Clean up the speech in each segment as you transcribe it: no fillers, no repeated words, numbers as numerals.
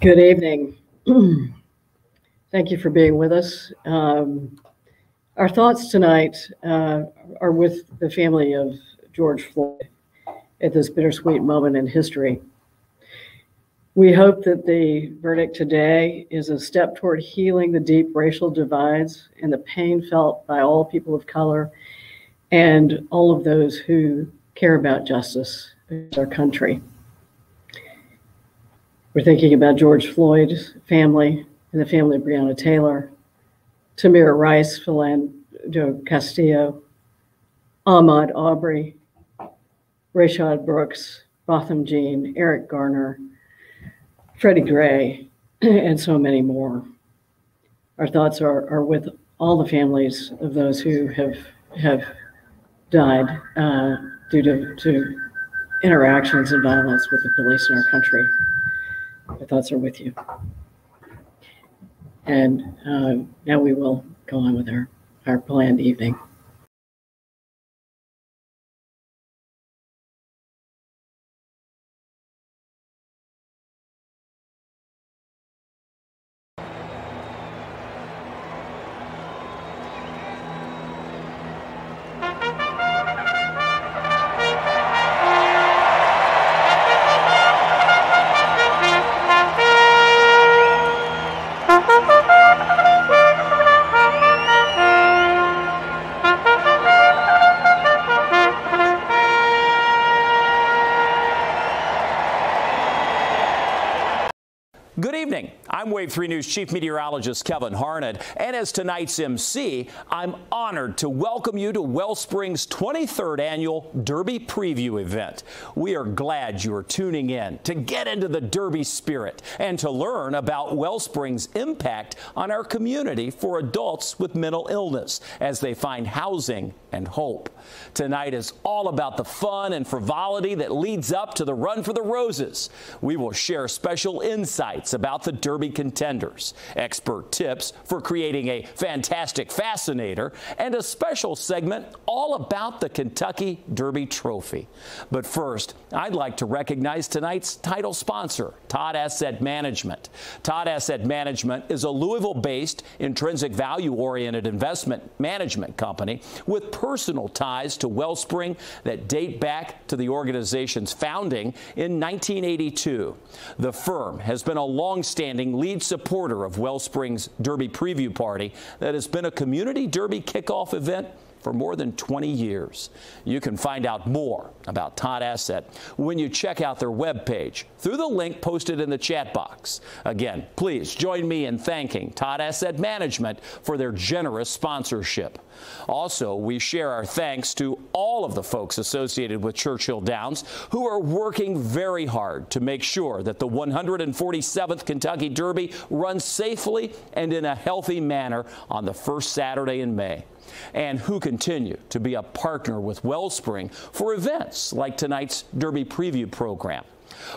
Good evening. Thank you for being with us. Our thoughts tonight are with the family of George Floyd at this bittersweet moment in history. We hope that the verdict today is a step toward healing the deep racial divides and the pain felt by all people of color and all of those who care about justice in our country. We're thinking about George Floyd's family and the family of Breonna Taylor, Tamir Rice, Philando Castillo, Ahmaud Arbery, Rayshard Brooks, Botham Jean, Eric Garner, Freddie Gray, and so many more. Our thoughts are with all the families of those who have died due to interactions and violence with the police in our country. Our thoughts are with you. And now we will go on with our planned evening. Good evening. I'm Wave 3 News Chief Meteorologist Kevin Harnett, and as tonight's MC, I'm honored to welcome you to Wellspring's 23rd Annual Derby Preview event. We are glad you are tuning in to get into the Derby spirit and to learn about Wellspring's impact on our community for adults with mental illness as they find housing and hope. Tonight is all about the fun and frivolity that leads up to the Run for the Roses. We will share special insights about the Derby contenders, expert tips for creating a fantastic fascinator, and a special segment all about the Kentucky Derby Trophy. But first, I'd like to recognize tonight's title sponsor, Todd Asset Management. Todd Asset Management is a Louisville-based, intrinsic value-oriented investment management company with personal ties to Wellspring that date back to the organization's founding in 1982. The firm has been a long-standing lead supporter of Wellspring's Derby Preview Party that has been a community Derby kickoff event for more than 20 years. You can find out more about Todd Asset when you check out their webpage through the link posted in the chat box. Again, please join me in thanking Todd Asset Management for their generous sponsorship. Also, we share our thanks to all of the folks associated with Churchill Downs who are working very hard to make sure that the 147th Kentucky Derby runs safely and in a healthy manner on the first Saturday in May, and who continue to be a partner with Wellspring for events like tonight's Derby Preview program.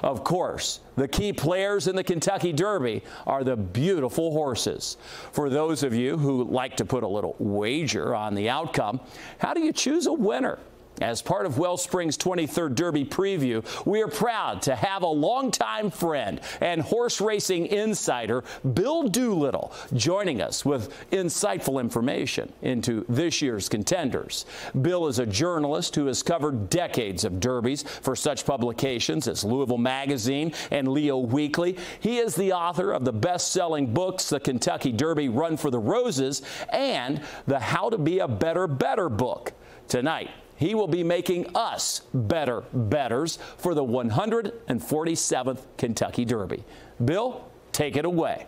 Of course, the key players in the Kentucky Derby are the beautiful horses. For those of you who like to put a little wager on the outcome, how do you choose a winner? As part of Wellspring's 23rd Derby Preview, we are proud to have a longtime friend and horse racing insider, Bill Doolittle, joining us with insightful information into this year's contenders. Bill is a journalist who has covered decades of derbies for such publications as Louisville Magazine and Leo Weekly. He is the author of the best-selling books, The Kentucky Derby Run for the Roses and the How to Be a Better book. Tonight, he will be making us better bettors for the 147th Kentucky Derby. Bill, take it away.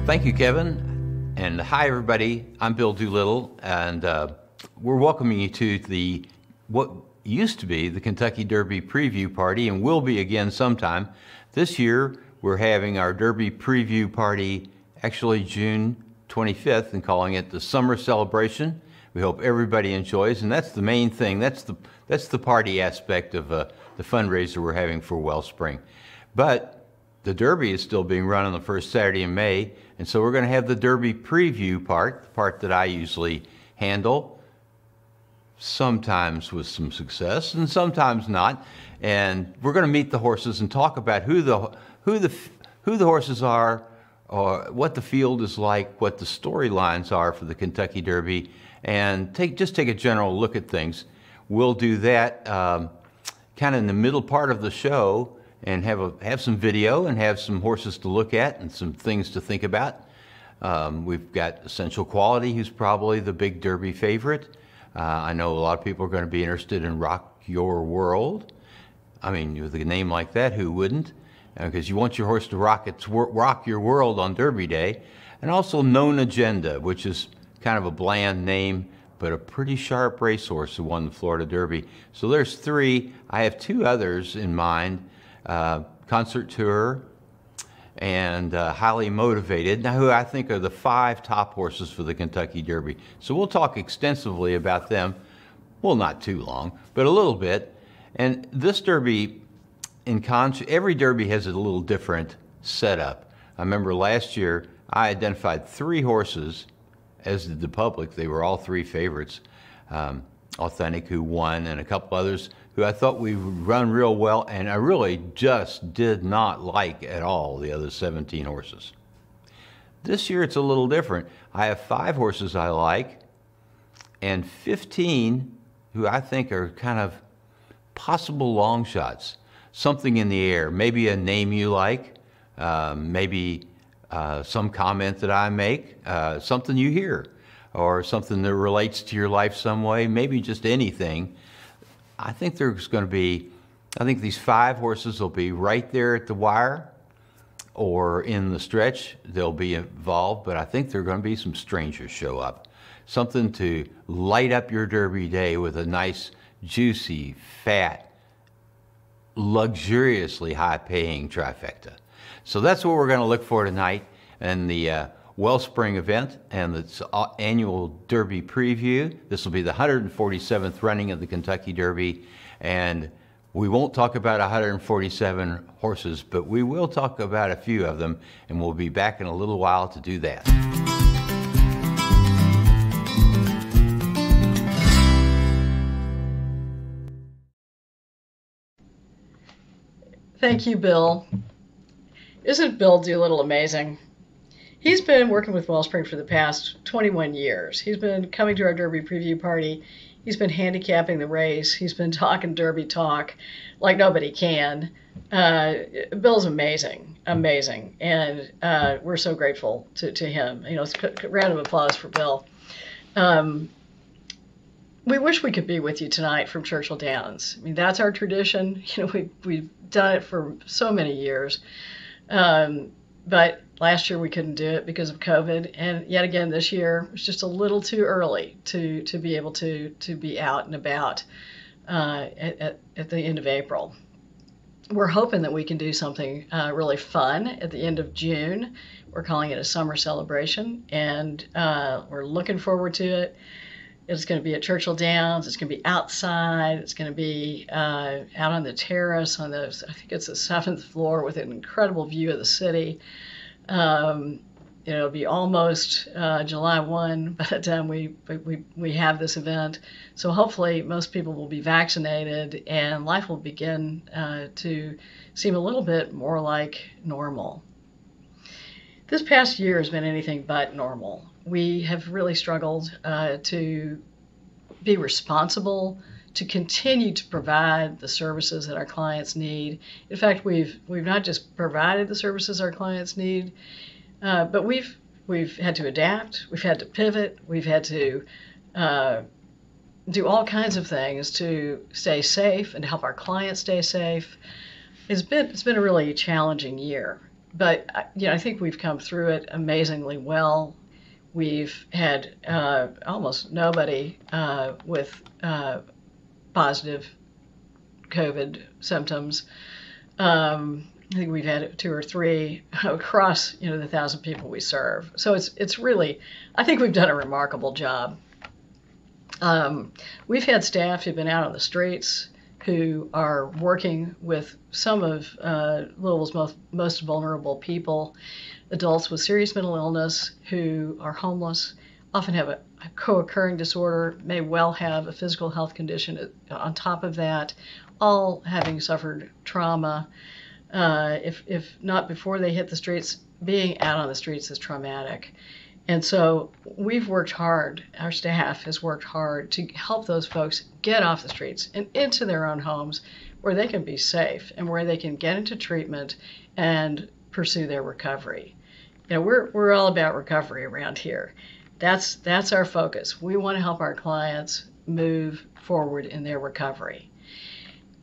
Thank you, Kevin. And hi, everybody. I'm Bill Doolittle, and we're welcoming you to what used to be the Kentucky Derby Preview Party and will be again sometime. This year, we're having our Derby Preview Party actually June 25th and calling it the Summer Celebration. We hope everybody enjoys, and that's the main thing. That's the party aspect of the fundraiser we're having for Wellspring. But the Derby is still being run on the first Saturday in May, and so we're going to have the Derby Preview part, the part that I usually handle. sometimes with some success and sometimes not. And we're going to meet the horses and talk about who the horses are, or what the field is like, what the storylines are for the Kentucky Derby, and just take a general look at things. We'll do that kind of in the middle part of the show, and have some video and have some horses to look at and some things to think about. We've got Essential Quality, who's probably the big Derby favorite. I know a lot of people are going to be interested in Rock Your World. I mean, with a name like that, who wouldn't? Because you want your horse to rock your world on Derby Day. And also Known Agenda, which is kind of a bland name, but a pretty sharp racehorse who won the Florida Derby. So there's 3. I have 2 others in mind, Concert Tour and Highly Motivated, now who I think are the 5 top horses for the Kentucky Derby. So we'll talk extensively about them. Well, not too long, but a little bit. And this Derby, every Derby has a little different setup. I remember last year I identified 3 horses, as did the public. They were all 3 favorites. Authentic, who won, and a couple others who I thought we would run real well, and I really just did not like at all the other 17 horses. This year it's a little different. I have 5 horses I like, and 15 who I think are kind of possible long shots. Something in the air, maybe a name you like, maybe some comment that I make, something you hear, or something that relates to your life some way, maybe just anything. I think there's going to be, I think these 5 horses will be right there at the wire or in the stretch. They'll be involved, but I think there are going to be some strangers show up. Something to light up your Derby day with a nice, juicy, fat, luxuriously high-paying trifecta. So that's what we're going to look for tonight in the Wellspring event and its annual Derby preview. This will be the 147th running of the Kentucky Derby, and we won't talk about 147 horses, but we will talk about a few of them, and we'll be back in a little while to do that. Thank you, Bill. Isn't Bill Doolittle amazing? He's been working with Wellspring for the past 21 years. He's been coming to our Derby preview party. He's been handicapping the race. He's been talking Derby talk like nobody can. Bill's amazing, amazing. And we're so grateful to him. You know, round of applause for Bill. We wish we could be with you tonight from Churchill Downs. I mean, that's our tradition. You know, we've done it for so many years. But last year we couldn't do it because of COVID, and yet again this year it was just a little too early to be able to be out and about at the end of April. We're hoping that we can do something really fun at the end of June. We're calling it a summer celebration, and we're looking forward to it. It's going to be at Churchill Downs. It's going to be outside. It's going to be out on the terrace on I think it's the 7th floor with an incredible view of the city. It'll be almost July 1 by the time we have this event. So hopefully most people will be vaccinated and life will begin to seem a little bit more like normal. This past year has been anything but normal. We have really struggled to be responsible, to continue to provide the services that our clients need. In fact, we've not just provided the services our clients need, but we've had to adapt, we've had to pivot, we've had to do all kinds of things to stay safe and to help our clients stay safe. It's been a really challenging year, but I think we've come through it amazingly well. We've had almost nobody with positive COVID symptoms. I think we've had 2 or 3 across the 1,000 people we serve. So it's really, I think we've done a remarkable job. We've had staff who've been out on the streets who are working with some of Louisville's most vulnerable people, adults with serious mental illness who are homeless, often have a co-occurring disorder, may well have a physical health condition on top of that, all having suffered trauma. If not before they hit the streets, being out on the streets is traumatic. And so we've worked hard, our staff has worked hard to help those folks get off the streets and into their own homes where they can be safe and where they can get into treatment and pursue their recovery. You know, we're all about recovery around here. That's our focus. We want to help our clients move forward in their recovery.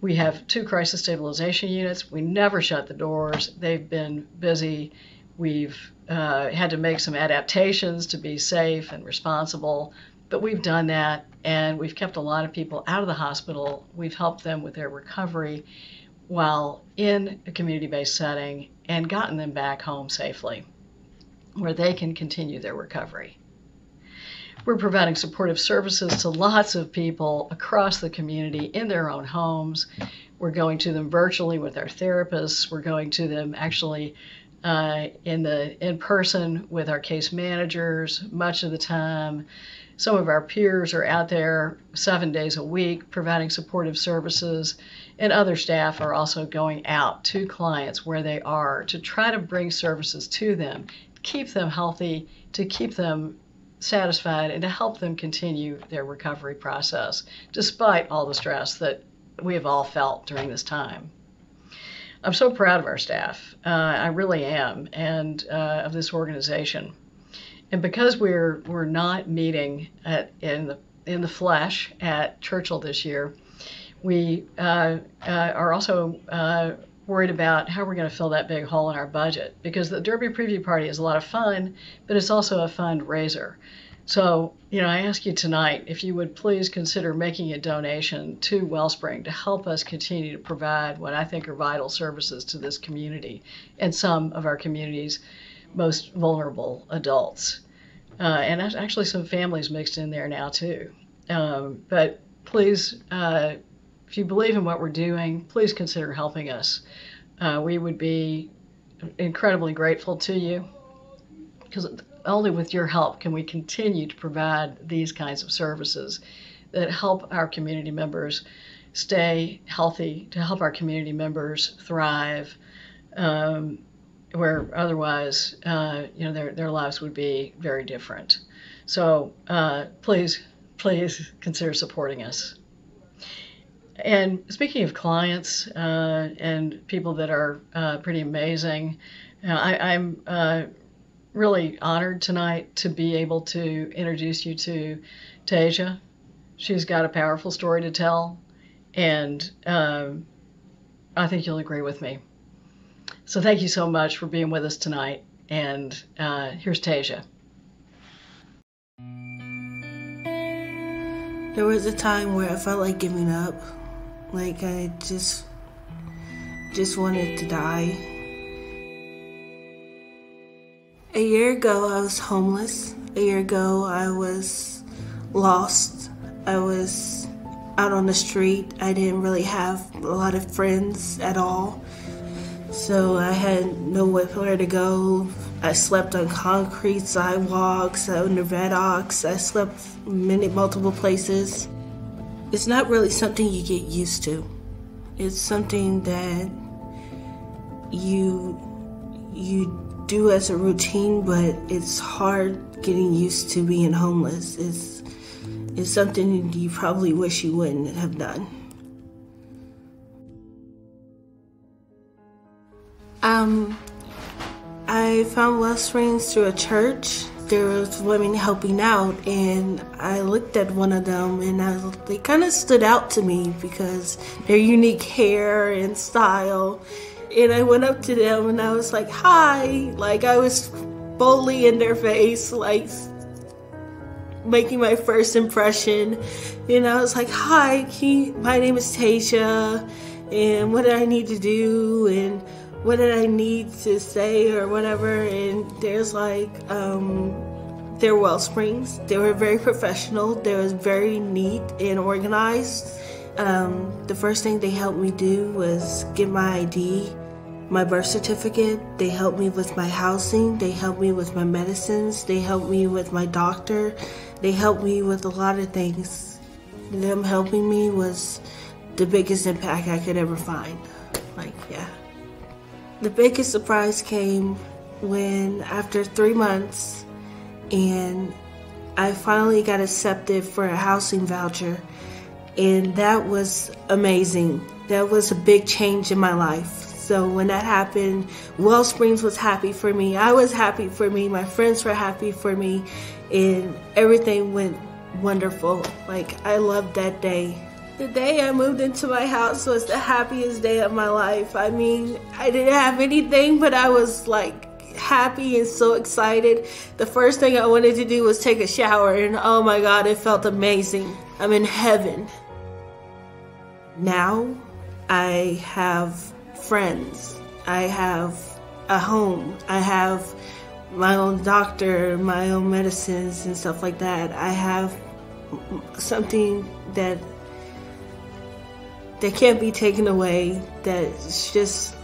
We have 2 crisis stabilization units. We never shut the doors. They've been busy. We've had to make some adaptations to be safe and responsible, but we've done that, and we've kept a lot of people out of the hospital. We've helped them with their recovery while in a community-based setting and gotten them back home safely where they can continue their recovery. We're providing supportive services to lots of people across the community in their own homes. We're going to them virtually with our therapists. We're going to them actually in person with our case managers much of the time. Some of our peers are out there 7 days a week providing supportive services, and other staff are also going out to clients where they are to try to bring services to them, keep them healthy, to keep them satisfied, and to help them continue their recovery process, despite all the stress that we have all felt during this time. I'm so proud of our staff. I really am, and of this organization. And because we're not meeting in the flesh at Churchill this year, we are also worried about how we're going to fill that big hole in our budget, because the Derby Preview Party is a lot of fun, but it's also a fundraiser. So, you know, I ask you tonight if you would please consider making a donation to Wellspring to help us continue to provide what I think are vital services to this community and some of our community's most vulnerable adults. And there's actually some families mixed in there now too. But please, if you believe in what we're doing, please consider helping us. We would be incredibly grateful to you, because only with your help can we continue to provide these kinds of services that help our community members stay healthy, to help our community members thrive, where otherwise, you know, their lives would be very different. So please consider supporting us. And speaking of clients and people that are pretty amazing, I'm really honored tonight to be able to introduce you to Tasia. She's got a powerful story to tell, and I think you'll agree with me. So thank you so much for being with us tonight, and here's Tasia. There was a time where I felt like giving up, like I just wanted to die. A year ago, I was homeless. A year ago, I was lost. I was out on the street. I didn't really have a lot of friends at all. So I had nowhere to go. I slept on concrete sidewalks, under viaducts. I slept multiple places. It's not really something you get used to. It's something that you do as a routine, but it's hard getting used to being homeless. It's something you probably wish you wouldn't have done. I found Wellspring through a church. There was women helping out, and I looked at one of them, and they kind of stood out to me because their unique hair and style. And I went up to them and I was like, hi. Like, I was boldly in their face, like making my first impression. And I was like, hi, my name is Tasia, and what did I need to do, and what did I need to say or whatever. And there's like, they're Wellsprings. They were very professional. They was very neat and organized. The first thing they helped me do was get my ID. my birth certificate. They helped me with my housing. They helped me with my medicines. They helped me with my doctor. They helped me with a lot of things. Them helping me was the biggest impact I could ever find. The biggest surprise came when, after 3 months, and I finally got accepted for a housing voucher, and that was amazing. That was a big change in my life. So when that happened, Wellsprings was happy for me. I was happy for me. My friends were happy for me, and everything went wonderful. I loved that day. The day I moved into my house was the happiest day of my life. I mean, I didn't have anything, but I was happy and so excited. The first thing I wanted to do was take a shower, and oh my God, it felt amazing. I'm in heaven. Now I have friends. I have a home. I have my own doctor, my own medicines and stuff like that. I have something that can't be taken away. That's just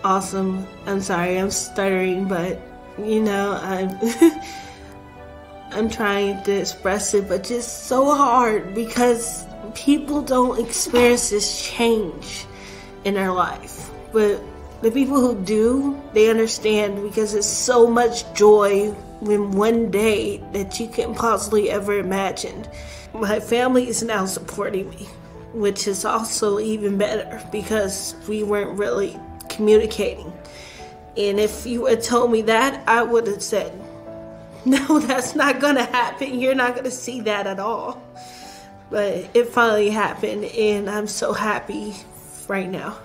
awesome. I'm sorry, I'm stuttering, but I'm trying to express it, but just so hard because people don't experience this change in their life. But the people who do, they understand, because it's so much joy in one day that you can't possibly ever imagine. My family is now supporting me, which is also even better because we weren't really communicating. And if you had told me that, I would have said, no, that's not gonna happen. You're not gonna see that at all. But it finally happened, and I'm so happy right now.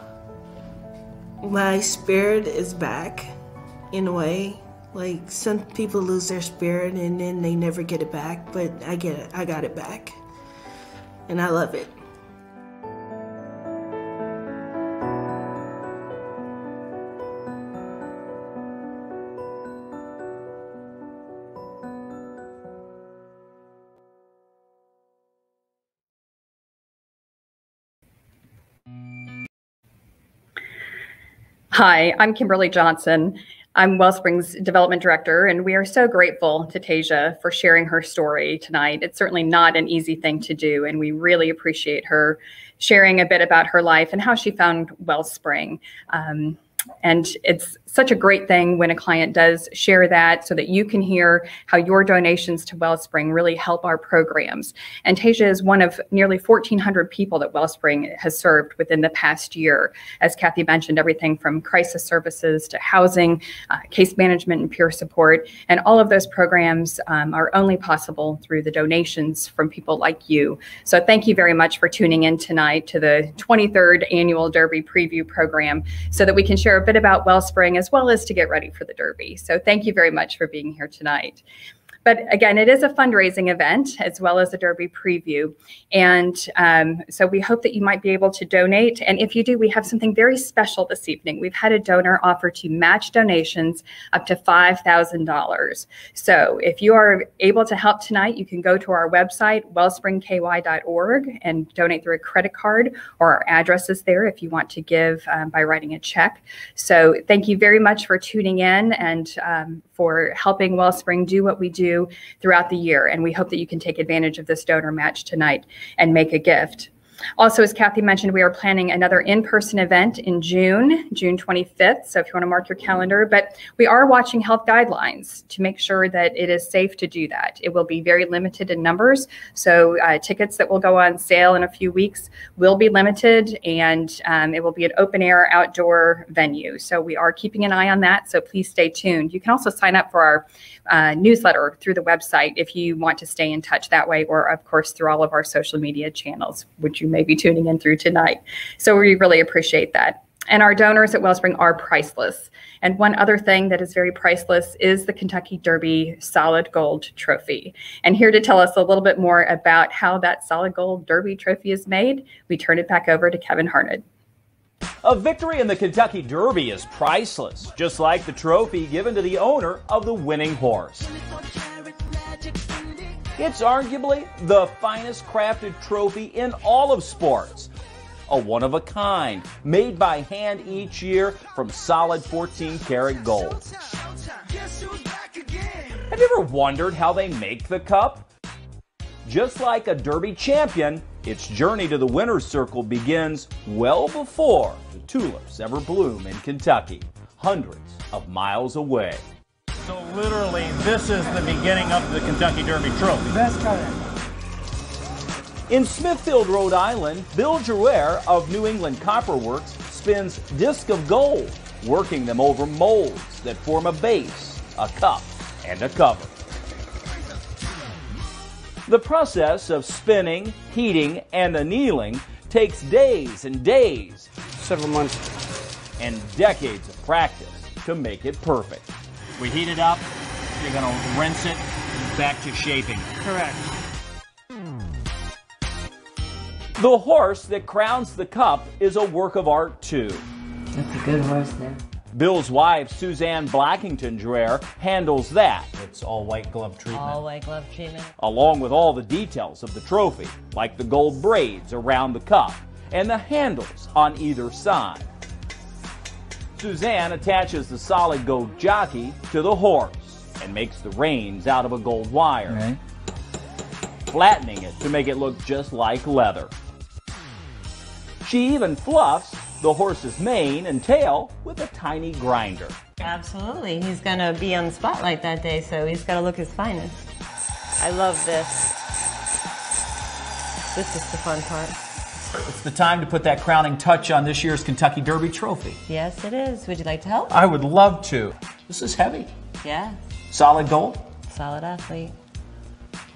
My spirit is back in a way. Some people lose their spirit and then they never get it back, but I get it. I got it back. And I love it. Hi, I'm Kimberly Johnson. I'm Wellspring's Development Director, and we are so grateful to Tasia for sharing her story tonight. It's certainly not an easy thing to do, and we really appreciate her sharing a bit about her life and how she found Wellspring. And it's such a great thing when a client does share that so that you can hear how your donations to Wellspring really help our programs. And Tasia is one of nearly 1,400 people that Wellspring has served within the past year. As Kathy mentioned, everything from crisis services to housing, case management and peer support. And all of those programs are only possible through the donations from people like you. So thank you very much for tuning in tonight to the 23rd Annual Derby Preview Program so that we can share a bit about Wellspring as well as to get ready for the Derby. So thank you very much for being here tonight. But again, it is a fundraising event as well as a Derby preview. And so we hope that you might be able to donate. And if you do, we have something very special this evening. We've had a donor offer to match donations up to $5,000. So if you are able to help tonight, you can go to our website, wellspringky.org, and donate through a credit card, or our address is there if you want to give by writing a check. So thank you very much for tuning in and for helping Wellspring do what we do throughout the year. And we hope that you can take advantage of this donor match tonight and make a gift. Also, as Kathy mentioned, we are planning another in-person event in June 25th. So if you want to mark your calendar, but we are watching health guidelines to make sure that it is safe to do that. It will be very limited in numbers. So tickets that will go on sale in a few weeks will be limited, and it will be an open air outdoor venue. So we are keeping an eye on that. So please stay tuned. You can also sign up for our newsletter through the website if you want to stay in touch that way, or of course through all of our social media channels, which you may be tuning in through tonight. So we really appreciate that. And our donors at Wellspring are priceless. And one other thing that is very priceless is the Kentucky Derby Solid Gold Trophy. And here to tell us a little bit more about how that Solid Gold Derby Trophy is made, we turn it back over to Kevin Harned. A victory in the Kentucky Derby is priceless, just like the trophy given to the owner of the winning horse. It's arguably the finest crafted trophy in all of sports. a one-of-a-kind, made by hand each year from solid 14-karat gold. Have you ever wondered how they make the cup? Just like a Derby champion, its journey to the winner's circle begins well before the tulips ever bloom in Kentucky, hundreds of miles away. So literally, this is the beginning of the Kentucky Derby Trophy. That's correct. In Smithfield, Rhode Island, Bill Drouer of New England Copper Works spins discs of gold, working them over molds that form a base, a cup, and a cover. The process of spinning, heating, and annealing takes days and days, Several months. and decades of practice to make it perfect. We heat it up, you're going to rinse it, back to shaping. Correct. The horse that crowns the cup is a work of art, too. That's a good horse there. Bill's wife, Suzanne Blackington Drouer, handles that, It's all white glove treatment. All white glove treatment. along with all the details of the trophy, like the gold braids around the cup and the handles on either side. Suzanne attaches the solid gold jockey to the horse and makes the reins out of a gold wire, Right. flattening it to make it look just like leather. She even fluffs the horse's mane and tail with a tiny grinder. Absolutely. He's going to be on the spotlight that day, so he's got to look his finest. I love this. This is the fun part. It's the time to put that crowning touch on this year's Kentucky Derby Trophy. Yes, it is. Would you like to help? I would love to. This is heavy. Yeah. Solid gold. Solid athlete.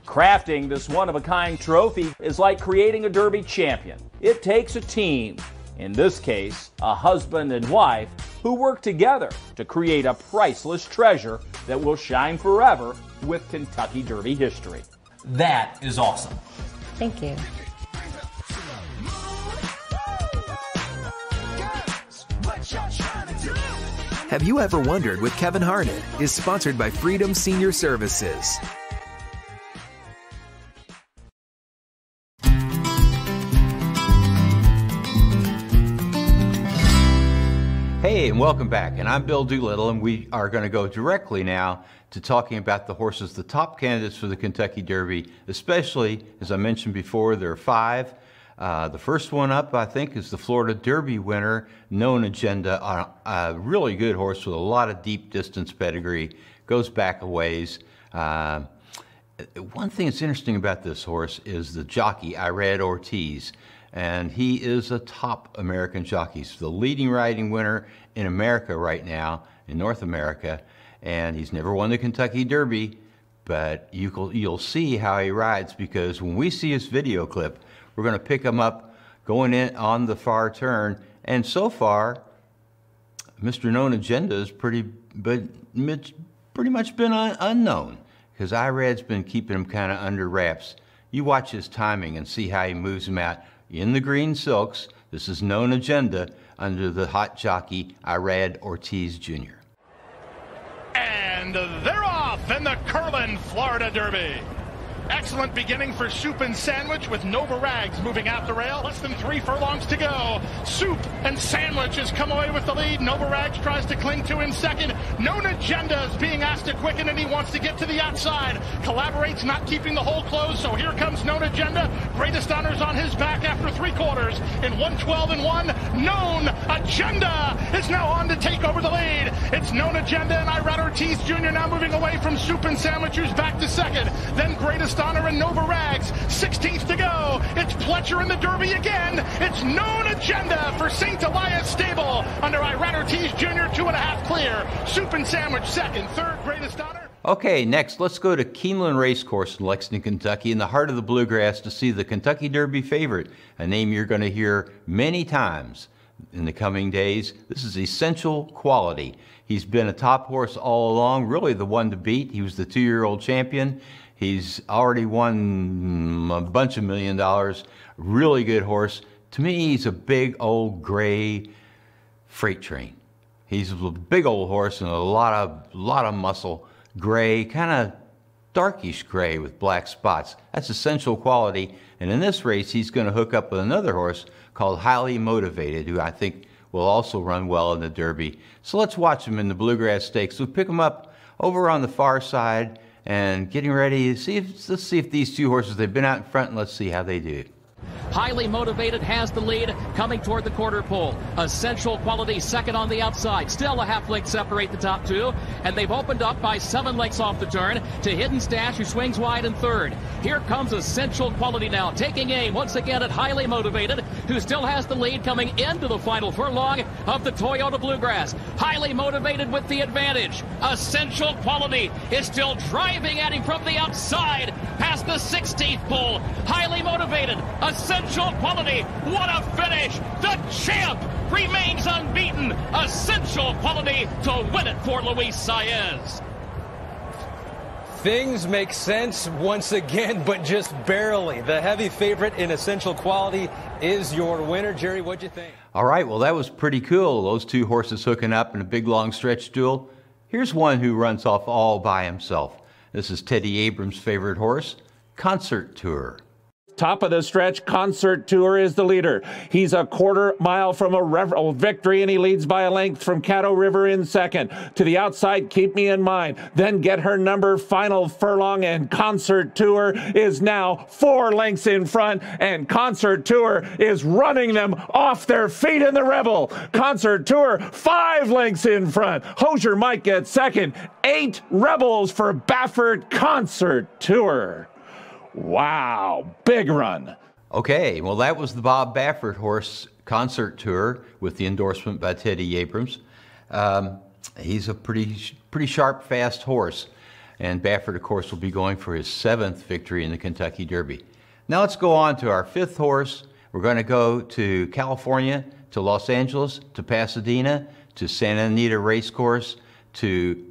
Crafting this one-of-a-kind trophy is like creating a Derby champion. It takes a team, in this case, a husband and wife, who work together to create a priceless treasure that will shine forever with Kentucky Derby history. That is awesome. Thank you. Have you ever wondered with Kevin Harnett is sponsored by Freedom Senior Services. Hey, and welcome back. And I'm Bill Doolittle, and we are going to go directly now to talking about the horses, the top candidates for the Kentucky Derby, especially, as I mentioned before, there are 5. The first one up, I think, is the Florida Derby winner, Known Agenda, a really good horse with a lot of deep distance pedigree, goes back a ways. One thing that's interesting about this horse is the jockey, Irad Ortiz, and he is a top American jockey. He's the leading riding winner in America right now, in North America, and he's never won the Kentucky Derby, but you'll see how he rides, because when we see his video clip, we're going to pick him up going in on the far turn, and so far, Mr. Known Agenda is pretty much been unknown, because Irad's been keeping him kind of under wraps. You watch his timing and see how he moves him out in the green silks. This is Known Agenda under the hot jockey Irad Ortiz Jr. And they're off in the Curlin Florida Derby. Excellent beginning for Soup and Sandwich with Nova Rags moving out the rail. Less than 3 furlongs to go. Soup and Sandwich has come away with the lead. Nova Rags tries to cling to in second. Known Agenda is being asked to quicken, and he wants to get to the outside. Collaborates, not keeping the hole closed, so here comes Known Agenda. Greatest honors on his back after 3 quarters. In 1:12-1, Known Agenda is now on to take over the lead. It's Known Agenda and Irad Ortiz Jr. now moving away from Soup and Sandwich, who's back to second. Then Greatest Honor and Nova Rags, 16th to go. It's Pletcher in the Derby again. It's Known Agenda for St. Elias Stable under Irad Ortiz Jr., 2.5 clear. Soup and Sandwich second, third Greatest Honor. Okay, next, let's go to Keeneland Racecourse in Lexington, Kentucky, in the heart of the bluegrass, to see the Kentucky Derby favorite, a name you're going to hear many times in the coming days. This is Essential Quality. He's been a top horse all along, really the one to beat. He was the 2-year-old champion. He's already won a bunch of $1 million. Really good horse. To me, he's a big old gray freight train. He's a big old horse and a lot of muscle. Gray, kind of darkish gray with black spots. That's essential quality. And in this race, he's going to hook up with another horse called Highly Motivated, who I think will also run well in the Derby. So let's watch him in the Bluegrass Stakes. We'll pick him up over on the far side and getting ready to see if, let's see if these two horses, they've been out in front, and let's see how they do. Highly Motivated has the lead coming toward the quarter pole. Essential Quality second on the outside. Still a half length separate the top two. And they've opened up by 7 lengths off the turn to Hidden Stash, who swings wide in third. Here comes Essential Quality now, taking aim once again at Highly Motivated, who still has the lead coming into the final furlong of the Toyota Bluegrass. Highly Motivated with the advantage. Essential Quality is still driving at him from the outside past the 16th pole. Highly Motivated. Essential Quality, what a finish! The champ remains unbeaten. Essential Quality to win it for Luis Saez. Things make sense once again, but just barely. The heavy favorite in Essential Quality is your winner. Jerry, what'd you think? All right, well, that was pretty cool. Those two horses hooking up in a big, long stretch duel. Here's one who runs off all by himself. This is Teddy Abrams' favorite horse, Concert Tour. Top of the stretch, Concert Tour is the leader. He's a quarter mile from a victory, and he leads by a length from Caddo River in second. To the outside, Keep Me in Mind. Then Get Her Number, Final Furlong, and Concert Tour is now 4 lengths in front, and Concert Tour is running them off their feet in the Rebel. Concert Tour 5 lengths in front. Hosier might get second. 8 Rebels for Baffert. Concert Tour. Wow, big run. Okay, well, that was the Bob Baffert horse Concert Tour with the endorsement by Teddy Abrams. He's a pretty sharp, fast horse. And Baffert, of course, will be going for his 7th victory in the Kentucky Derby. Now let's go on to our 5th horse. We're going to go to California, to Los Angeles, to Pasadena, to Santa Anita Racecourse, to,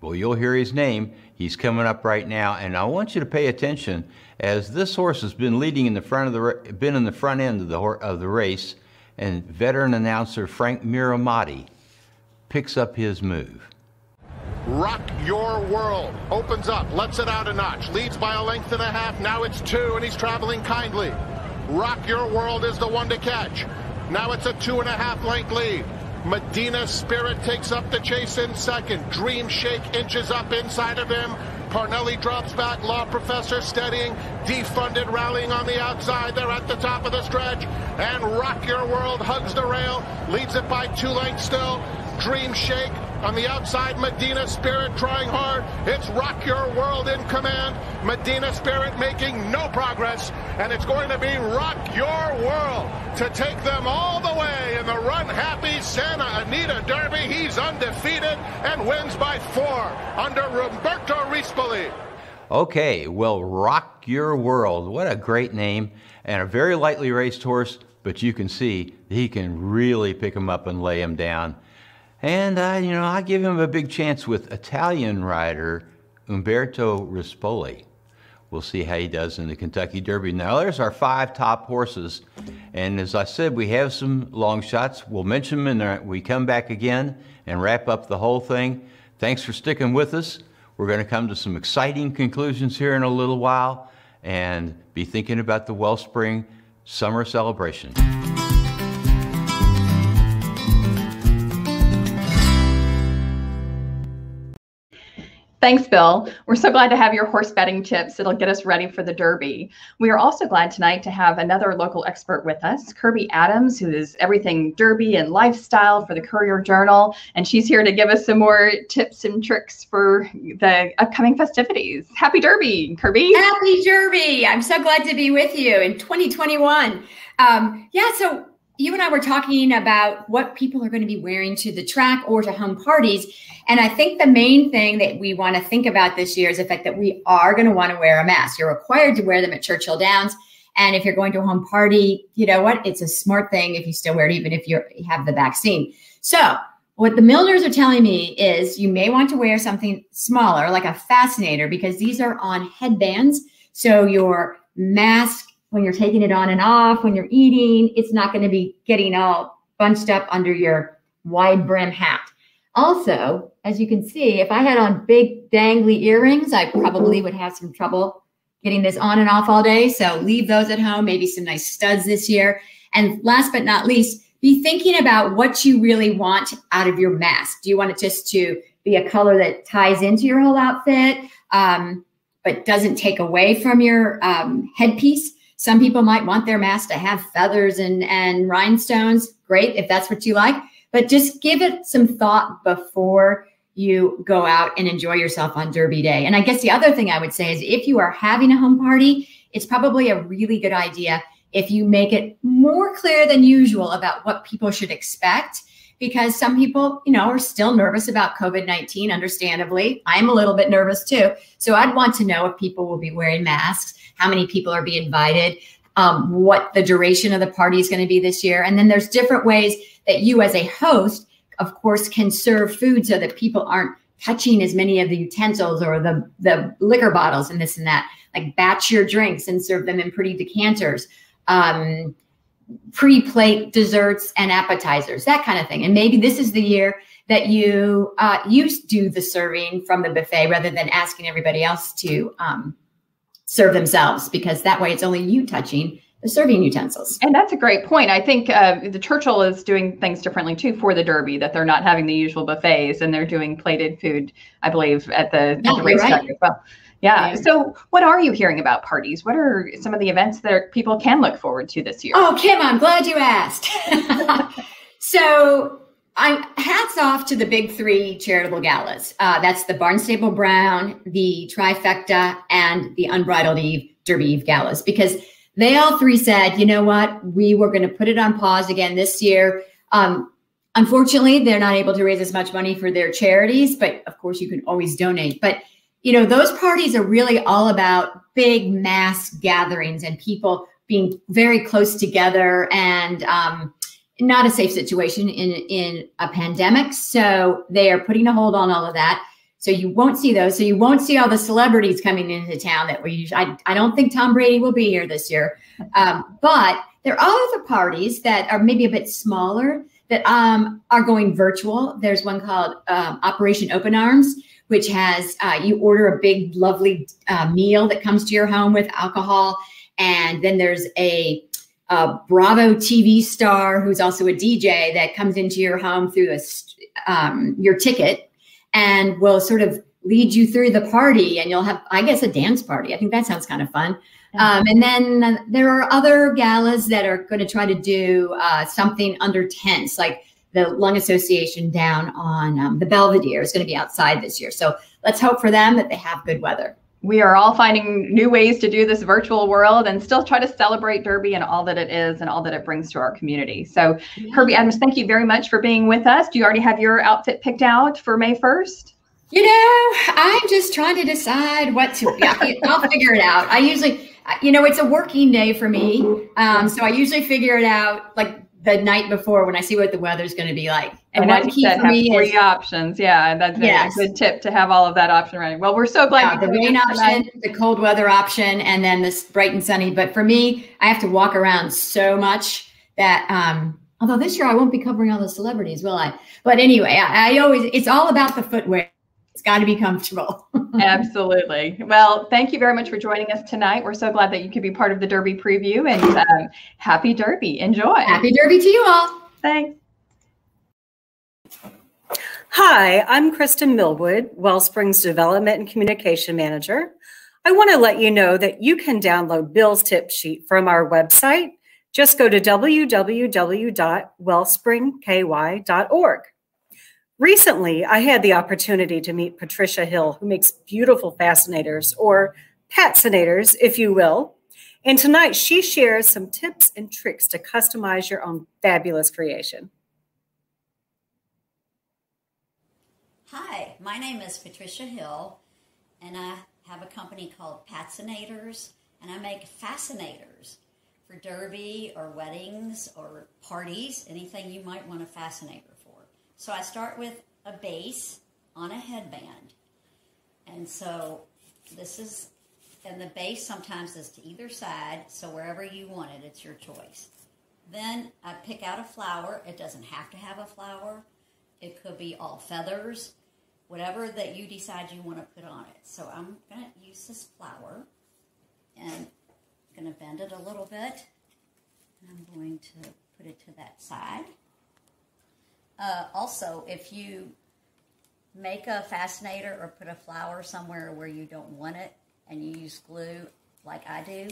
well, you'll hear his name. He's coming up right now, and I want you to pay attention as this horse has been leading in the front of the front end of the race, and veteran announcer Frank Miramati picks up his move. Rock Your World opens up, lets it out a notch, leads by a length and a half. Now it's 2, and he's traveling kindly. Rock Your World is the one to catch. Now it's a 2.5 length lead. Medina Spirit takes up the chase in second. Dream Shake inches up inside of him. Parnelli drops back. Law Professor steadying. Defunded rallying on the outside. They're at the top of the stretch. And Rock Your World hugs the rail. Leads it by 2 lengths still. Dream Shake on the outside. Medina Spirit trying hard. It's Rock Your World in command. Medina Spirit making no progress. And it's going to be Rock Your World to take them all the way in the Run Happy Santa Anita Derby. He's undefeated and wins by 4 under Roberto Rispoli. Okay, well, Rock Your World. What a great name, and a very lightly raced horse, but you can see he can really pick him up and lay him down. And I give him a big chance with Italian rider Umberto Rispoli. We'll see how he does in the Kentucky Derby. Now, there's our 5 top horses. And as I said, we have some long shots. We'll mention them when we come back again and wrap up the whole thing. Thanks for sticking with us. We're going to come to some exciting conclusions here in a little while and be thinking about the Wellspring Summer Celebration. Thanks, Bill. We're so glad to have your horse betting tips. It'll get us ready for the Derby. We are also glad tonight to have another local expert with us, Kirby Adams, who is everything Derby and lifestyle for the Courier-Journal. And she's here to give us some more tips and tricks for the upcoming festivities. Happy Derby, Kirby. Happy Derby. I'm so glad to be with you in 2021. So you and I were talking about what people are going to be wearing to the track or to home parties. And I think the main thing that we want to think about this year is the fact that we are going to want to wear a mask. You're required to wear them at Churchill Downs. And if you're going to a home party, you know what? It's a smart thing if you still wear it, even if you have the vaccine. So what the Milners are telling me is you may want to wear something smaller, like a fascinator, because these are on headbands. So your mask, when you're taking it on and off, when you're eating, it's not going to be getting all bunched up under your wide brim hat. Also, as you can see, if I had on big dangly earrings, I probably would have some trouble getting this on and off all day. So leave those at home, maybe some nice studs this year. And last but not least, be thinking about what you really want out of your mask. Do you want it just to be a color that ties into your whole outfit, but doesn't take away from your headpiece? Some people might want their mask to have feathers and rhinestones. Great, if that's what you like. But just give it some thought before you go out and enjoy yourself on Derby Day. And I guess the other thing I would say is if you are having a home party, it's probably a really good idea if you make it more clear than usual about what people should expect, because some people, are still nervous about COVID-19, understandably. I'm a little bit nervous too. So I'd want to know if people will be wearing masks, how many people are being invited, what the duration of the party is going to be this year. And then there's different ways that you as a host, of course, can serve food so that people aren't touching as many of the utensils or the liquor bottles and this and that. Like batch your drinks and serve them in pretty decanters. Pre-plate desserts and appetizers, that kind of thing. And maybe this is the year that you do the serving from the buffet rather than asking everybody else to serve themselves, because that way it's only you touching the serving utensils. And that's a great point. I think the Churchill is doing things differently too for the Derby, that they're not having the usual buffets and they're doing plated food, I believe, at the racetrack as well. Yeah. So what are you hearing about parties? What are some of the events that people can look forward to this year? Oh, Kim, I'm glad you asked. So hats off to the big three charitable galas. That's the Barnstable Brown, the Trifecta, and the Unbridled Eve, Derby Eve galas, because they all three said, you know what, we were going to put it on pause again this year. Unfortunately, they're not able to raise as much money for their charities, but of course you can always donate. But those parties are really all about big mass gatherings and people being very close together, and not a safe situation in a pandemic. So they are putting a hold on all of that. So you won't see those. So you won't see all the celebrities coming into town that we usually, I don't think Tom Brady will be here this year. But there are other parties that are maybe a bit smaller that are going virtual. There's one called Operation Open Arms, which has, you order a big, lovely meal that comes to your home with alcohol. And then there's a Bravo TV star who's also a DJ that comes into your home through your ticket and will sort of lead you through the party. And you'll have, I guess, a dance party. I think that sounds kind of fun. And then there are other galas that are going to try to do something under tents, like the Lung Association down on the Belvedere is going to be outside this year. So let's hope for them that they have good weather. We are all finding new ways to do this virtual world and still try to celebrate Derby and all that it is and all that it brings to our community. So Kirby Adams, thank you very much for being with us. Do you already have your outfit picked out for May 1st? I'm just trying to decide what to, I'll figure it out. I usually, it's a working day for me. So I usually figure it out like the night before when I see what the weather's going to be like. And one key for me is 3 options. Yeah, that's a good tip to have all of that option ready. Well, we're so glad the rain option, the cold weather option, and then this bright and sunny. But for me, I have to walk around so much that although this year I won't be covering all the celebrities, will I? But anyway, it's all about the footwear. It's got to be comfortable. Absolutely. Well, thank you very much for joining us tonight. We're so glad that you could be part of the Derby preview, and happy Derby. Enjoy. Happy Derby to you all. Thanks. Hi, I'm Kristen Millwood, Wellspring's Development and Communication Manager. I want to let you know that you can download Bill's tip sheet from our website. Just go to www.wellspringky.org. Recently, I had the opportunity to meet Patricia Hill, who makes beautiful fascinators, or patcinators, if you will. And tonight, she shares some tips and tricks to customize your own fabulous creation. Hi, my name is Patricia Hill, and I have a company called Patcinators, and I make fascinators for derby or weddings or parties, anything you might want a fascinator for. So I start with a base on a headband. And so and the base sometimes is to either side, so wherever you want it, it's your choice. Then I pick out a flower. It doesn't have to have a flower. It could be all feathers. whatever that you decide you want to put on it. So I'm going to use this flour and I'm going to bend it a little bit. I'm going to put it to that side. Also, if you make a fascinator or put a flower somewhere where you don't want it and you use glue like I do,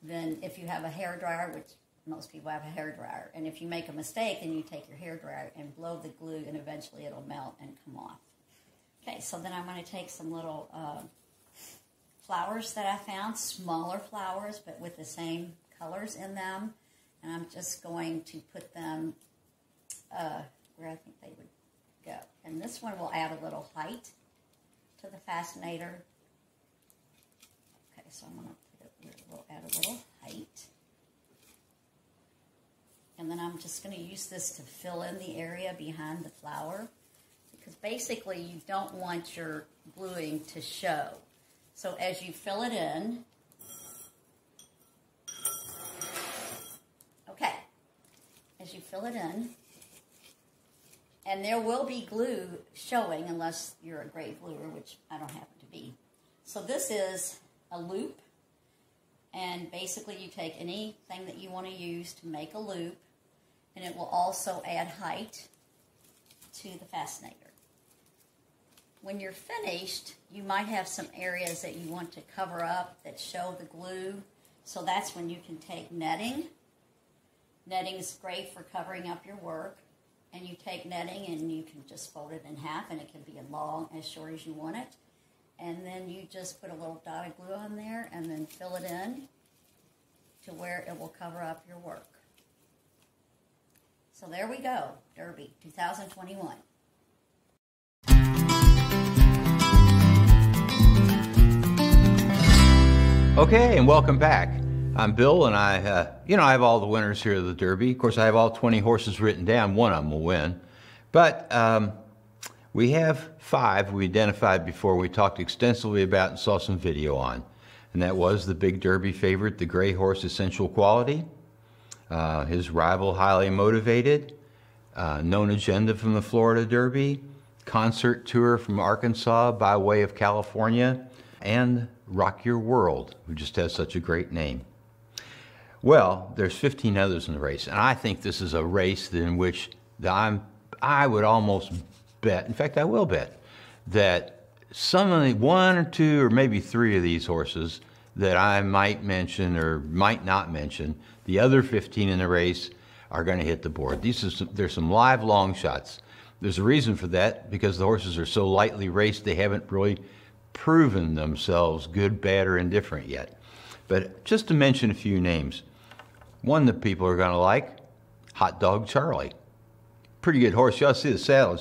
then if you have a hairdryer, which most people have a hairdryer, and if you make a mistake, then you take your hairdryer and blow the glue and eventually it'll melt and come off. Okay, so then I'm going to take some little flowers that I found, smaller flowers but with the same colors in them, and I'm just going to put them where I think they would go. And this one will add a little height to the fascinator. Okay, so I'm going to put it, we'll add a little height. And then I'm just going to use this to fill in the area behind the flower, because basically you don't want your gluing to show. So as you fill it in, okay, as you fill it in, and there will be glue showing unless you're a great gluer, which I don't happen to be. So this is a loop, and basically you take anything that you want to use to make a loop, and it will also add height to the fascinator. When you're finished, you might have some areas that you want to cover up that show the glue, so that's when you can take netting. Netting is great for covering up your work. And you take netting and you can just fold it in half, and it can be as long, as short as you want it. And then you just put a little dot of glue on there and then fill it in to where it will cover up your work. So there we go, Derby 2021. Okay, and welcome back. I'm Bill, and I have all the winners here of the Derby. Of course, I have all 20 horses written down. One of them will win. But we have 5 we identified before, we talked extensively about and saw some video on. And that was the big Derby favorite, the gray horse Essential Quality, his rival Highly Motivated, Known Agenda from the Florida Derby, Concert Tour from Arkansas by way of California, and Rock Your World, who just has such a great name. Well, there's 15 others in the race, and I think this is a race in which I would almost bet, in fact I will bet, that some of the 1 or 2 or maybe 3 of these horses that I might mention or might not mention, the other 15 in the race are going to hit the board. There's some live long shots. There's a reason for that, because the horses are so lightly raced, they haven't really proven themselves good, bad, or indifferent yet. But just to mention a few names, one that people are going to like, Hot Dog Charlie. Pretty good horse. You ought to see the saddle.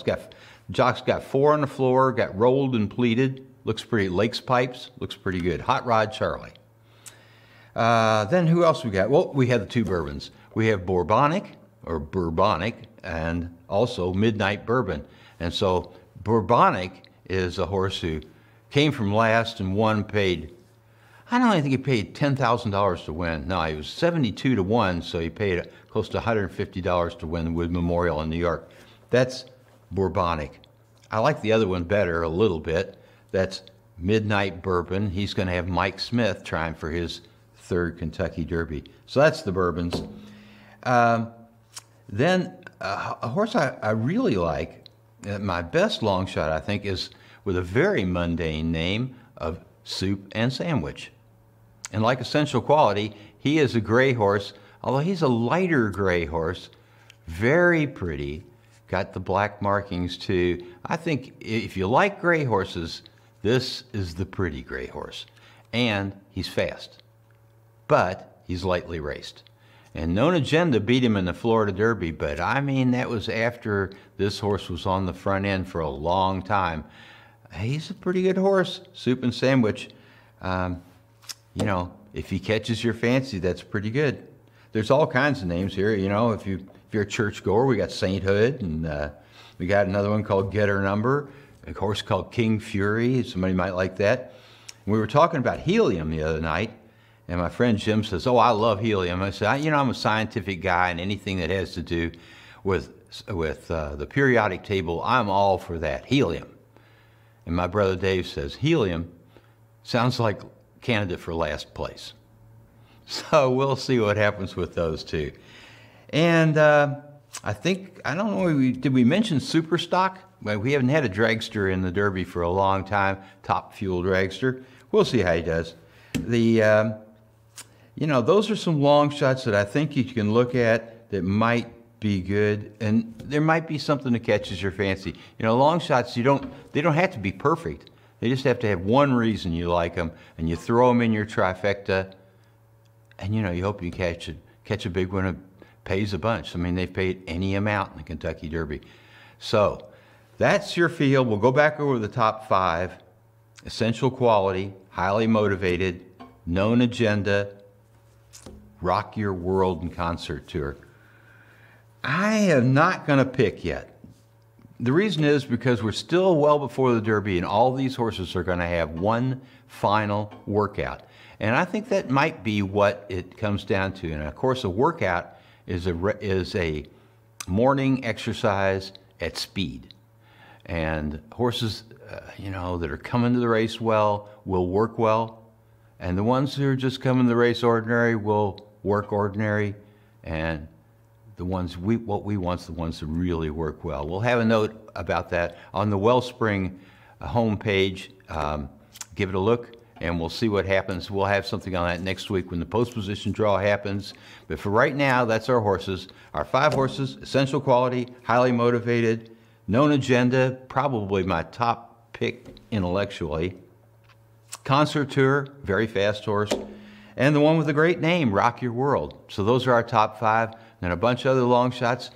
Jock's got 4 on the floor, got rolled and pleated. Looks pretty, Lakes Pipes, looks pretty good. Hot Rod Charlie. Then who else we got? Well, we have the 2 Bourbons. We have Bourbonic, and also Midnight Bourbon. And so Bourbonic is a horse who came from last and won, paid, I don't think he paid $10,000 to win. No, he was 72 to 1, so he paid close to $150 to win the Wood Memorial in New York. That's Bourbonic. I like the other one better a little bit. That's Midnight Bourbon. He's going to have Mike Smith trying for his 3rd Kentucky Derby. So that's the Bourbons. Then a horse I really like, my best long shot I think, is with a very mundane name of Soup and Sandwich. And like Essential Quality, he is a gray horse, although he's a lighter gray horse, very pretty, got the black markings too. I think if you like gray horses, this is the pretty gray horse. And he's fast, but he's lightly raced. And Known Agenda beat him in the Florida Derby, but I mean, that was after this horse was on the front end for a long time. He's a pretty good horse, Soup and Sandwich. You know, if he catches your fancy, that's pretty good. There's all kinds of names here. You know, if you're a churchgoer, we got Sainthood, and we got another one called Get Her Number, a horse called King Fury. Somebody might like that. And we were talking about helium the other night, and my friend Jim says, "Oh, I love helium." I said, "You know, I'm a scientific guy, and anything that has to do with the periodic table, I'm all for that. Helium." And my brother Dave says, helium sounds like candidate for last place. So we'll see what happens with those two. And I think, I don't know, did we mention super stock? Well, we haven't had a dragster in the Derby for a long time, top fuel dragster. We'll see how he does. The, you know, those are some long shots that I think you can look at that might be good, and there might be something that catches your fancy. You know, long shots, they don't have to be perfect. They just have to have one reason you like them, and you throw them in your trifecta, and you know, you hope you catch a big one that pays a bunch. I mean, they've paid any amount in the Kentucky Derby. So that's your field. We'll go back over the top 5. Essential quality, highly motivated, known agenda, rock your world and concert tour. I am not going to pick yet. The reason is because we're still well before the Derby, and all these horses are going to have one final workout. And I think that might be what it comes down to. And of course, a workout is a morning exercise at speed. And horses, you know, that are coming to the race well will work well. And the ones who are just coming to the race ordinary will work ordinary. And the ones what we want is the ones that really work well. We'll have a note about that on the Wellspring homepage. Give it a look, and we'll see what happens. We'll have something on that next week when the post position draw happens. But for right now, that's our horses. Our 5 horses, essential quality, highly motivated, known agenda, probably my top pick intellectually. Concert Tour, very fast horse. And the one with the great name, Rock Your World. So those are our top 5. And a bunch of other long shots.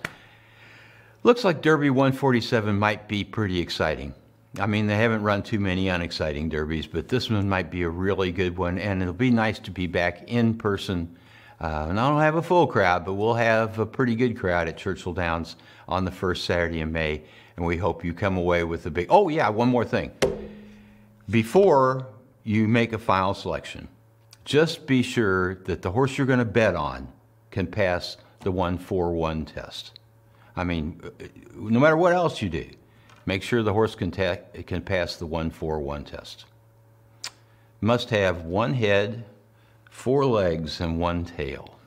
Looks like Derby 147 might be pretty exciting. I mean, they haven't run too many unexciting derbies, but this one might be a really good one, and it'll be nice to be back in person. And I don't have a full crowd, but we'll have a pretty good crowd at Churchill Downs on the first Saturday in May, and we hope you come away with a big... Oh yeah, one more thing. Before you make a final selection, just be sure that the horse you're going to bet on can pass the 141 test. I mean, no matter what else you do, make sure the horse can pass the 141 test. Must have 1 head, 4 legs, and 1 tail.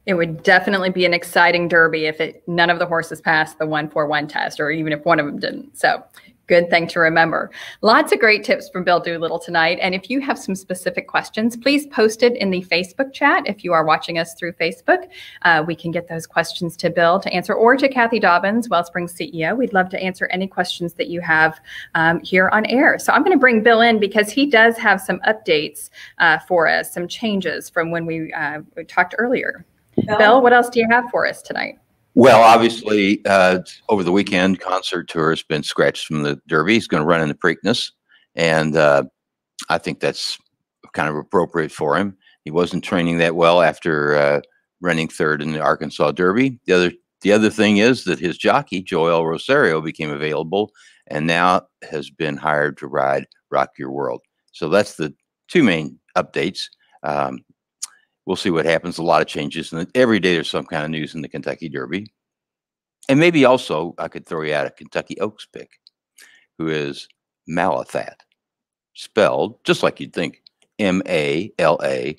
It would definitely be an exciting Derby if none of the horses passed the 141 test, or even if one of them didn't. So good thing to remember. Lots of great tips from Bill Doolittle tonight. And if you have some specific questions, please post it in the Facebook chat. If you are watching us through Facebook, we can get those questions to Bill to answer, or to Kathy Dobbins, Wellspring CEO. We'd love to answer any questions that you have here on air. So I'm going to bring Bill in because he does have some updates for us, some changes from when we talked earlier. Bill, what else do you have for us tonight? Well, obviously, over the weekend, Concert Tour has been scratched from the Derby. He's going to run in the Preakness, and I think that's kind of appropriate for him. He wasn't training that well after running 3rd in the Arkansas Derby. The other thing is that his jockey, Joel Rosario, became available and now has been hired to ride Rock Your World. So that's the 2 main updates. We'll see what happens. A lot of changes, and every day there's some kind of news in the Kentucky Derby. And maybe also I could throw you out a Kentucky Oaks pick, who is Malathat, spelled just like you'd think, Malathaat,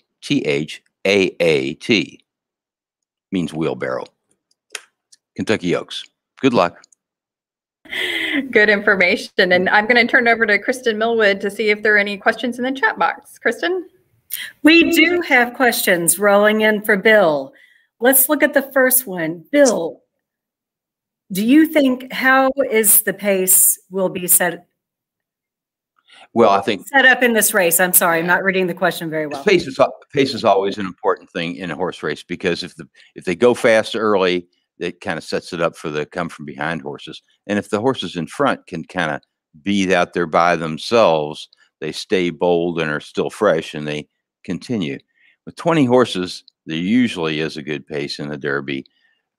means wheelbarrow. Kentucky Oaks. Good luck. Good information. And I'm going to turn over to Kristen Millwood to see if there are any questions in the chat box. Kristen? We do have questions rolling in for Bill. Let's look at the first one. Bill, do you think how is the pace will be set? Well, I think set up in this race. I'm sorry, I'm not reading the question very well. Pace is always an important thing in a horse race, because if they go fast early, it kind of sets it up for the come from behind horses. And if the horses in front can kind of be out there by themselves, they stay bold and are still fresh, and they continue. With 20 horses, there usually is a good pace in the Derby.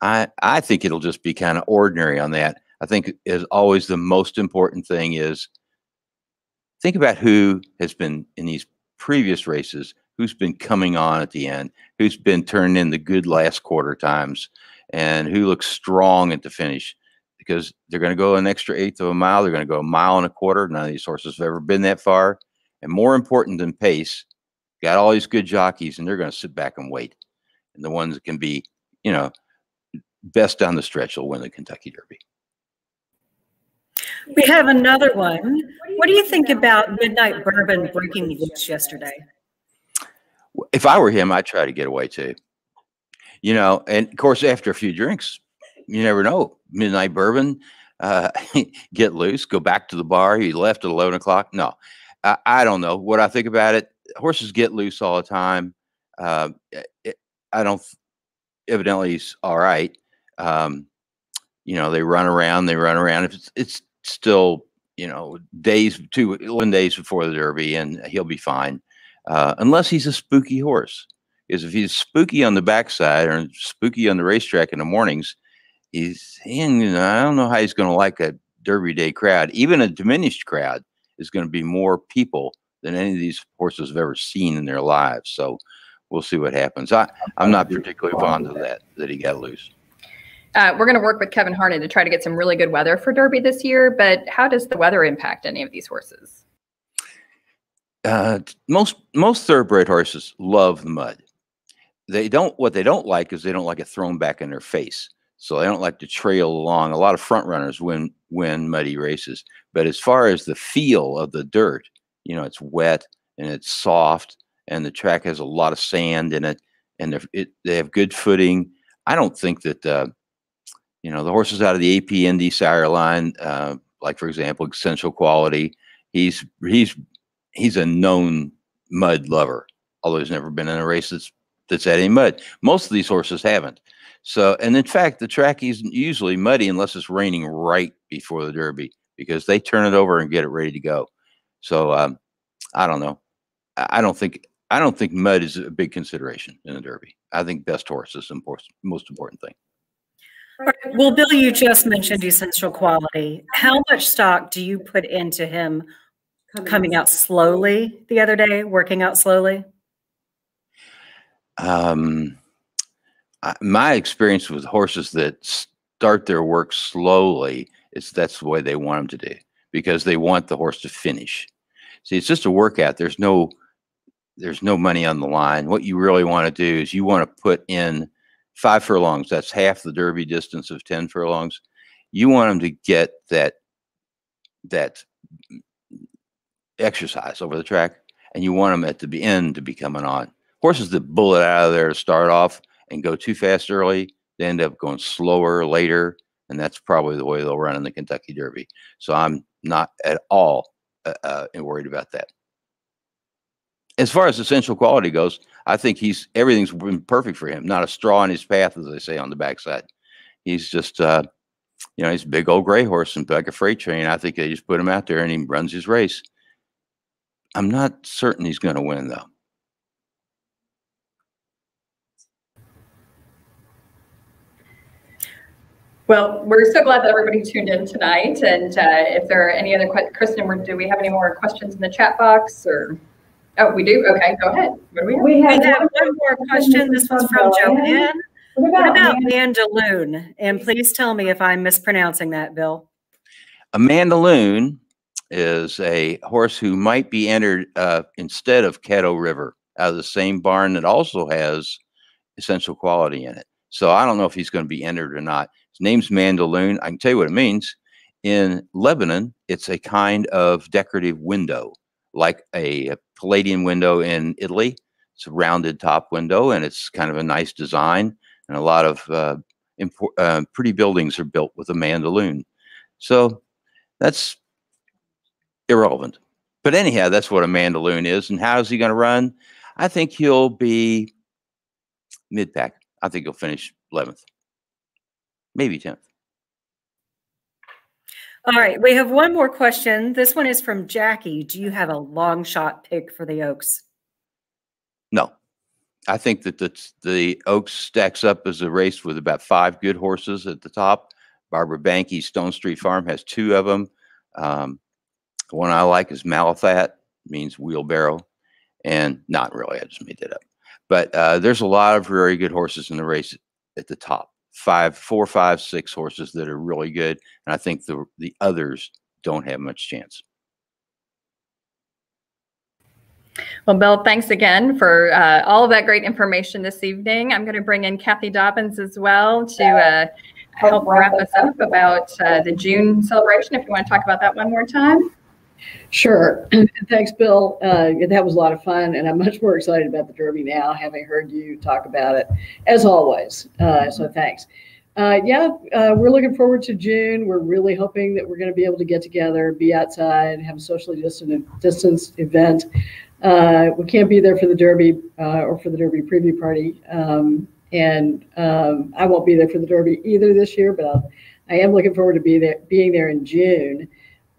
I think it'll just be kind of ordinary on that. I think, as always, the most important thing is think about who has been in these previous races, who's been coming on at the end, who's been turning in the good last quarter times, and who looks strong at the finish. Because they're going to go an extra eighth of a mile. They're going to go a mile and a quarter. None of these horses have ever been that far. And more important than pace, got all these good jockeys, and they're going to sit back and wait. And the ones that can be, you know, best down the stretch will win the Kentucky Derby. We have another one. What do you think about Midnight Bourbon breaking loose yesterday? If I were him, I'd try to get away too. You know, and of course, after a few drinks, you never know. Midnight Bourbon, get loose, go back to the bar. He left at 11 o'clock. No, I don't know what I think about it. Horses get loose all the time. I don't, evidently he's all right. You know, they run around. It's still, you know, 11 days before the Derby, and he'll be fine. Unless he's a spooky horse. Because if he's spooky on the backside or spooky on the racetrack in the mornings, I don't know how he's going to like a Derby day crowd. Even a diminished crowd is going to be more people than any of these horses have ever seen in their lives. So we'll see what happens. I'm not particularly fond of that he got loose. We're going to work with Kevin Harned to try to get some really good weather for Derby this year, but how does the weather impact any of these horses? Most thoroughbred horses love the mud. What they don't like is they don't like it thrown back in their face. So they don't like to trail along. A lot of front runners win muddy races. But as far as the feel of the dirt, you know, it's wet and it's soft, and the track has a lot of sand in it, and they have good footing. I don't think that, you know, the horses out of the AP Indy sire line, like for example, Essential Quality, he's a known mud lover, although he's never been in a race that's had any mud. Most of these horses haven't. So, and in fact, the track is usually muddy unless it's raining right before the Derby, because they turn it over and get it ready to go. So, I don't know. I don't think mud is a big consideration in the Derby. I think best horse is the most important thing. Well, Bill, you just mentioned Essential Quality. How much stock do you put into him coming out slowly the other day, working out slowly? My experience with horses that start their work slowly is that's the way they want them to do, because they want the horse to finish. See, it's just a workout. There's no money on the line. What you really want to do is you want to put in 5 furlongs. That's half the Derby distance of 10 furlongs. You want them to get that exercise over the track, and you want them at the end to be coming on. Horses that bullet out of there to start off and go too fast early, they end up going slower later, and that's probably the way they'll run in the Kentucky Derby. So I'm not at all worried about that. As far as Essential Quality goes, I think everything's been perfect for him. Not a straw in his path, as they say on the backside. He's just, you know, he's a big old gray horse and like a freight train. I think they just put him out there and he runs his race. I'm not certain he's going to win, though. Well, we're so glad that everybody tuned in tonight. And if there are any other questions, Kristen, do we have any more questions in the chat box? Or oh, we do. Okay, go ahead. What do we have? We have one more question. This was from Joanne. What about Mandaloon? And please tell me if I'm mispronouncing that, Bill. A Mandaloon is a horse who might be entered instead of Caddo River, out of the same barn that also has Essential Quality in it. So I don't know if he's going to be entered or not. His name's Mandaloon. I can tell you what it means. In Lebanon, it's a kind of decorative window, like a Palladian window in Italy. It's a rounded top window, and it's kind of a nice design. And a lot of pretty buildings are built with a Mandaloon. So that's irrelevant. But anyhow, that's what a Mandaloon is. And how is he going to run? I think he'll be mid-pack. I think he'll finish 11th, maybe 10th. All right, we have one more question. This one is from Jackie. Do you have a long shot pick for the Oaks? No. I think that the Oaks stacks up as a race with about 5 good horses at the top. Barbara Banke's Stone Street Farm has 2 of them. The one I like is Malathat, means wheelbarrow. And not really, I just made that up. But there's a lot of very good horses in the race at the top. 4, 5, 6 horses that are really good. And I think the others don't have much chance. Well, Bill, thanks again for all of that great information this evening. I'm going to bring in Kathy Dobbins as well to help wrap us up about the June celebration, if you want to talk about that one more time. Sure. Thanks, Bill. That was a lot of fun, and I'm much more excited about the Derby now, having heard you talk about it, as always. So thanks. We're looking forward to June. We're really hoping that we're going to be able to get together, be outside, have a socially distanced event. We can't be there for the Derby or for the Derby preview party, and I won't be there for the Derby either this year. But I am looking forward to being there in June,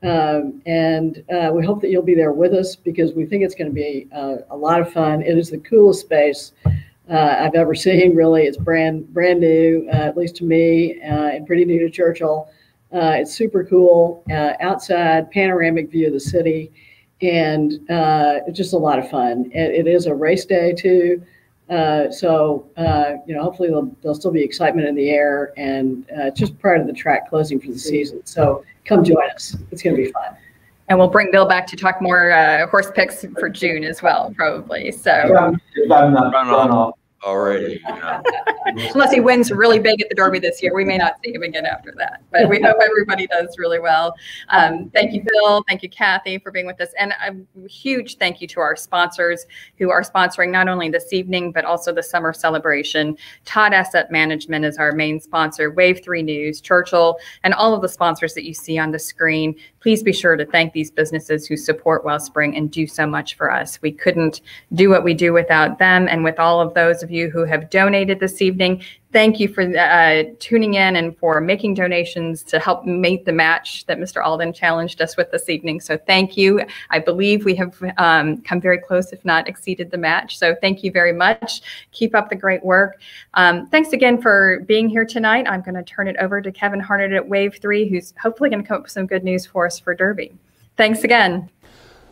and we hope that you'll be there with us because we think it's going to be a lot of fun. It is the coolest space I've ever seen. Really, it's brand new, at least to me, and pretty new to Churchill. It's super cool outside, panoramic view of the city. And it's just a lot of fun. It is a race day too, so hopefully there'll still be excitement in the air, and just prior to the track closing for the season. So come join us; it's going to be fun. And we'll bring Bill back to talk more horse picks for June as well, probably. So If I'm not run off already, unless he wins really big at the Derby this year, we may not see him again after that. But we hope everybody does really well. Thank you, Bill. Thank you, Kathy, for being with us. And a huge thank you to our sponsors who are sponsoring not only this evening, but also the summer celebration. Todd Asset Management is our main sponsor, Wave 3 News, Churchill, and all of the sponsors that you see on the screen. Please be sure to thank these businesses who support Wellspring and do so much for us. We couldn't do what we do without them. And with all of those of you who have donated this evening, thank you for tuning in and for making donations to help make the match that Mr. Alden challenged us with this evening. So thank you. I believe we have come very close, if not exceeded the match. So thank you very much. Keep up the great work. Thanks again for being here tonight. I'm going to turn it over to Kevin Harnett at Wave 3, who's hopefully going to come up with some good news for us for Derby. Thanks again.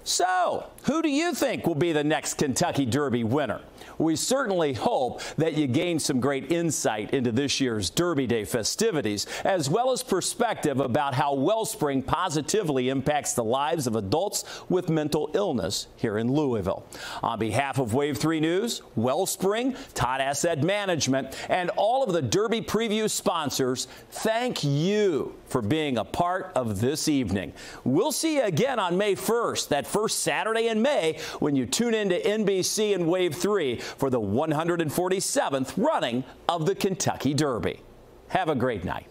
So, who do you think will be the next Kentucky Derby winner? We certainly hope that you gain some great insight into this year's Derby Day festivities, as well as perspective about how Wellspring positively impacts the lives of adults with mental illness here in Louisville. On behalf of Wave 3 News, Wellspring, Todd Asset Management, and all of the Derby Preview sponsors, thank you for being a part of this evening. We'll see you again on May 1st, that first Saturday in May, when you tune into NBC and Wave 3 for the 147th running of the Kentucky Derby. Have a great night.